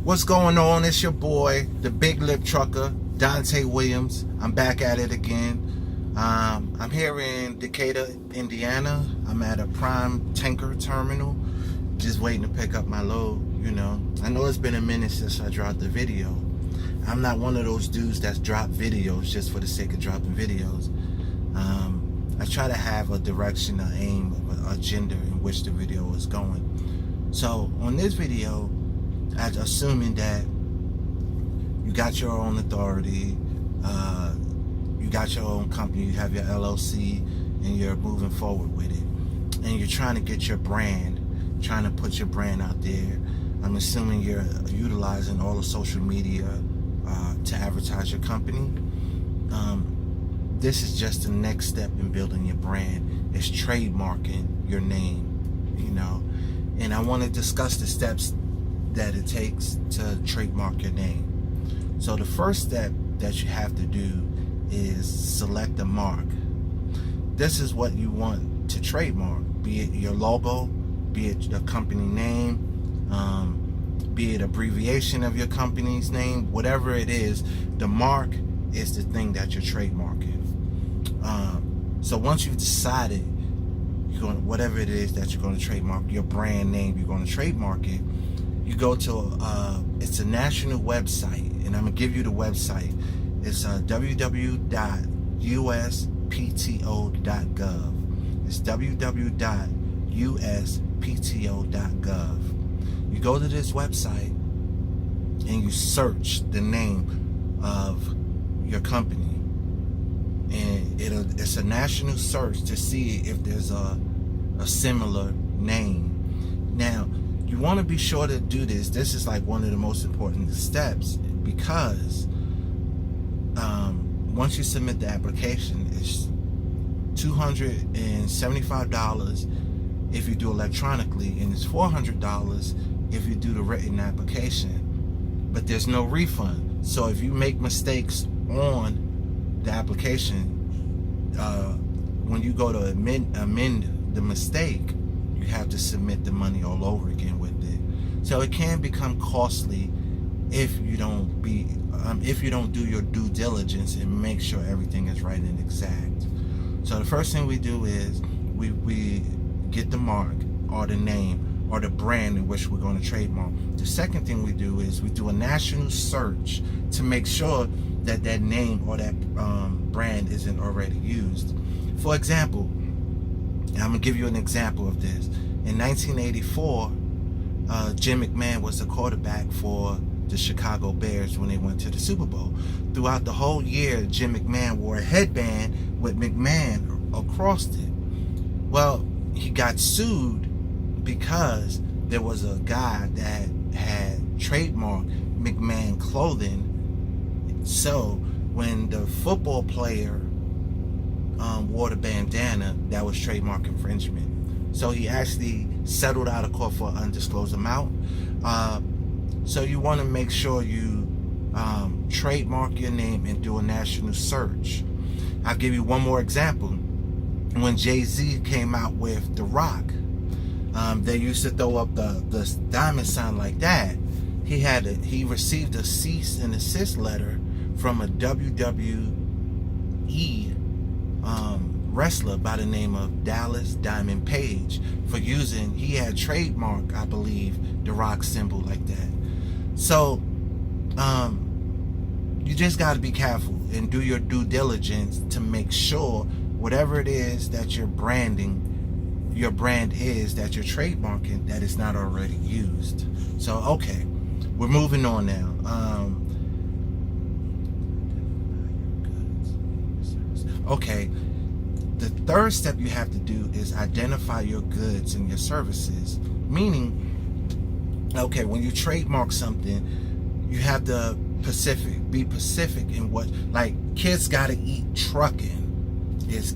What's going on? It's your boy, the Big Lip Trucker, Dante Williams. I'm back at it again. I'm here in Decatur, Indiana. I'm at a prime tanker terminal, just waiting to pick up my load. I know it's been a minute since I dropped the video. I'm not one of those dudes that's drop videos just for the sake of dropping videos. I try to have a direction, an aim, an agenda in which the video is going. So on this video, assuming that you got your own authority, you got your own company, you have your LLC, and you're moving forward with it, and you're trying to get your brand, trying to put your brand out there. I'm assuming you're utilizing all the social media to advertise your company. This is just the next step in building your brand. It's trademarking your name, and I want to discuss the steps that it takes to trademark your name. So the first step that you have to do is select a mark. This is what you want to trademark, be it your logo, be it the company name, be it abbreviation of your company's name, whatever it is, the mark is the thing that you're trademarking. So once you've decided whatever it is that you're going to trademark, your brand name, you're going to trademark it, you go to it's a national website, and I'm gonna give you the website. It's www.uspto.gov. It's www.uspto.gov. You go to this website and you search the name of your company, and it's a national search to see if there's a similar name. Now, you want to be sure to do this. This is like one of the most important steps, because once you submit the application, it's $275 if you do electronically, and it's $400 if you do the written application. But there's no refund. So if you make mistakes on the application, when you go to amend the mistake, you have to submit the money all over again with it. So it can become costly if you don't do your due diligence and make sure everything is right and exact. So the first thing we do is we get the mark or the name or the brand in which we're going to trademark. The second thing we do is we do a national search to make sure that that name or that brand isn't already used. For example, I'm going to give you an example of this. In 1984, Jim McMahon was the quarterback for the Chicago Bears when they went to the Super Bowl. Throughout the whole year, Jim McMahon wore a headband with McMahon across it. Well, he got sued because there was a guy that had trademarked McMahon clothing. So when the football player wore the bandana, that was trademark infringement. So he actually settled out of court for an undisclosed amount. So you want to make sure you trademark your name and do a national search. I'll give you one more example. When Jay-Z came out with The Rock, they used to throw up the diamond sign like that. He received a cease and desist letter from a WWE wrestler by the name of Dallas Diamond Page for using, he had trademark, I believe, the rock symbol like that. So you just got to be careful and do your due diligence to make sure whatever it is that you're branding, your brand is that you're trademarking, that it's not already used. So okay, we're moving on now. Okay, the third step you have to do is identify your goods and your services. Meaning, okay, when you trademark something, you have to be specific in what, like, kids gotta eat trucking.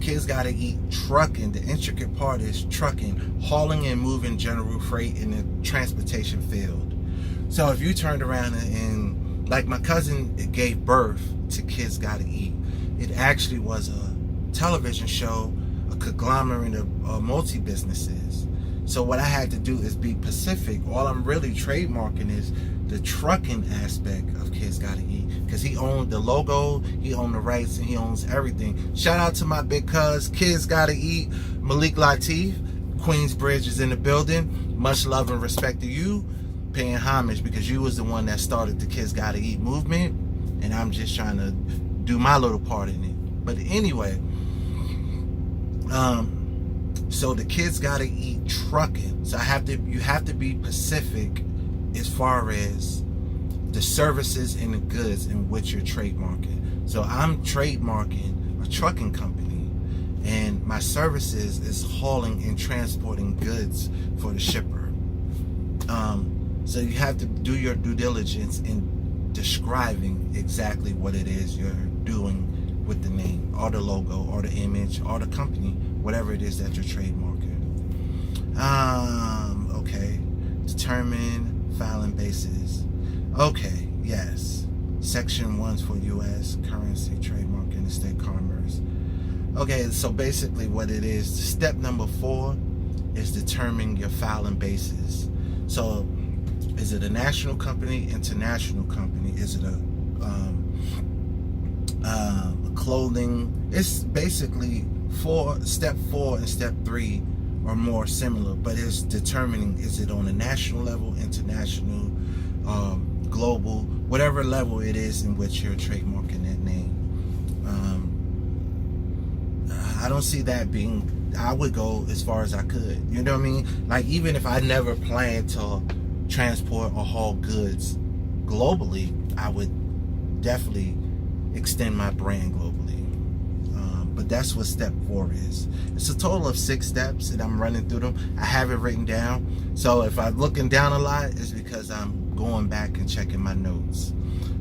Kids gotta eat trucking. The intricate part is trucking, hauling and moving general freight in the transportation field. So if you turned around and like my cousin gave birth to Kids Gotta Eat, it actually was a television show, a conglomerate of multi-businesses. So what I had to do is be specific. All I'm really trademarking is the trucking aspect of Kids Gotta Eat, because he owned the logo, he owned the rights, and he owns everything. Shout out to my big cuz, Kids Gotta Eat, Malik Latif. Queensbridge is in the building. Much love and respect to you, paying homage, because you was the one that started the Kids Gotta Eat movement, and I'm just trying to do my little part in it. But anyway, so the Kids Gotta Eat trucking. So you have to be specific as far as the services and the goods in which you're trademarking. So I'm trademarking a trucking company, and my services is hauling and transporting goods for the shipper. So you have to do your due diligence in describing exactly what it is you're doing with the name or the logo or the image or the company, whatever it is that you're trademarking. Okay, determine filing basis. Okay, yes. Section 1's for U.S. currency, trademark, interstate commerce. Okay, so basically what it is, step number 4 is determine your filing basis. So is it a national company, international company? Is it a clothing? It's basically step 4 and step 3 are more similar, but it's determining, is it on a national level, international, global, whatever level it is in which you're trademarking that name. I don't see that being, I would go as far as I could, you know what I mean? Like, even if I never planned to transport or haul goods globally, I would definitely extend my brand globally. But that's what step 4 is. It's a total of 6 steps, and I'm running through them. I have it written down. So if I'm looking down a lot, it's because I'm going back and checking my notes.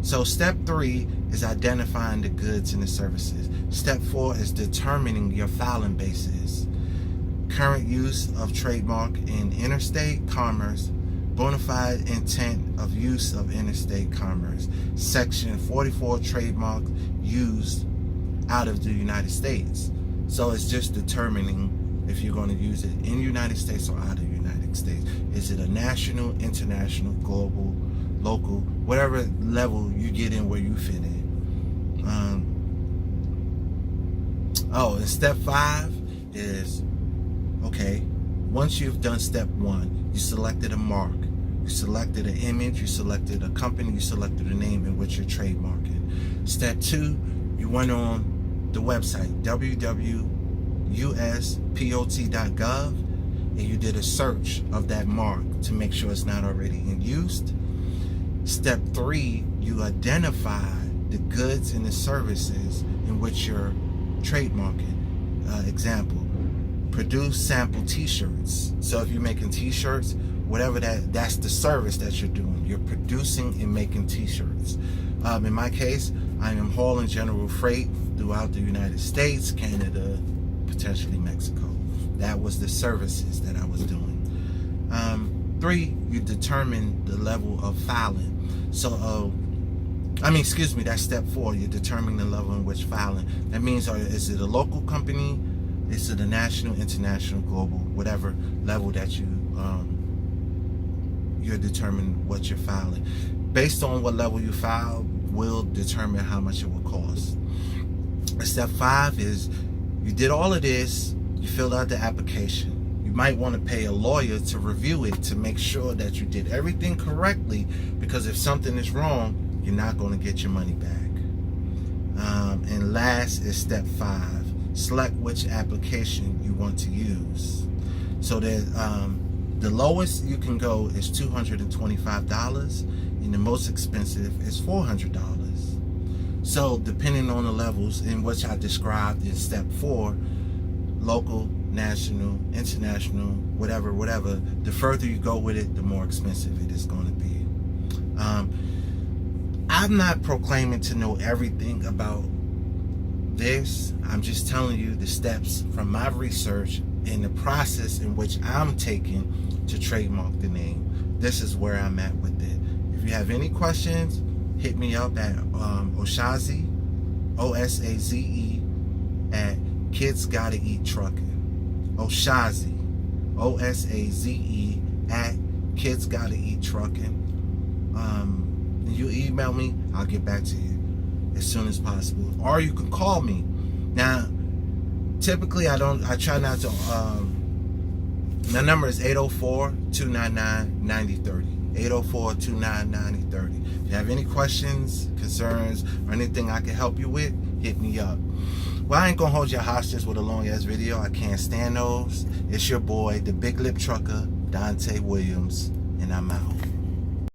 So step 3 is identifying the goods and the services. Step 4 is determining your filing basis. Current use of trademark in interstate commerce. Bona fide intent of use of interstate commerce. Section 44, trademark used out of the United States. So it's just determining if you're going to use it in the United States or out of the United States. Is it a national, international, global, local, whatever level you get in where you fit in. And step 5 is, okay, once you've done step 1, you selected a mark, you selected an image, you selected a company, you selected a name in which you're trademarking. Step 2, you went on the website www.uspot.gov and you did a search of that mark to make sure it's not already in use. Step 3, you identify the goods and the services in which you're trademarking. Example, produce sample t-shirts. So if you're making t-shirts, whatever that's the service that you're doing. You're producing and making t-shirts. In my case, I am hauling general freight throughout the United States, Canada, potentially Mexico. That was the services that I was doing. 3, you determine the level of filing. So, that's step 4. You determine the level in which filing. That means, is it a local company? Is it a national, international, global, whatever level that you're determining what you're filing. Based on what level you file will determine how much it will cost. Step 5 is you did all of this, you filled out the application. You might want to pay a lawyer to review it to make sure that you did everything correctly, because if something is wrong, you're not going to get your money back. And last is step 5. Select which application you want to use. So that the lowest you can go is $225, and the most expensive is $400. So depending on the levels in which I described in step 4, local, national, international, whatever, the further you go with it, the more expensive it is going to be. I'm not proclaiming to know everything about this. I'm just telling you the steps from my research and the process in which I'm taking to trademark the name. This is where I'm at with it. If you have any questions, hit me up at Osaze, Osaze, at Kids Gotta Eat Trucking. Osaze, Osaze, at Kids Gotta Eat Trucking. you email me, I'll get back to you as soon as possible. Or you can call me. Now, typically I try not to, the number is 804-299-9030. 804-299-9030. If you have any questions, concerns, or anything I can help you with, hit me up. Well, I ain't gonna hold you hostage with a long ass video. I can't stand those. It's your boy, the Big Lip Trucker, Dante Williams, and I'm out.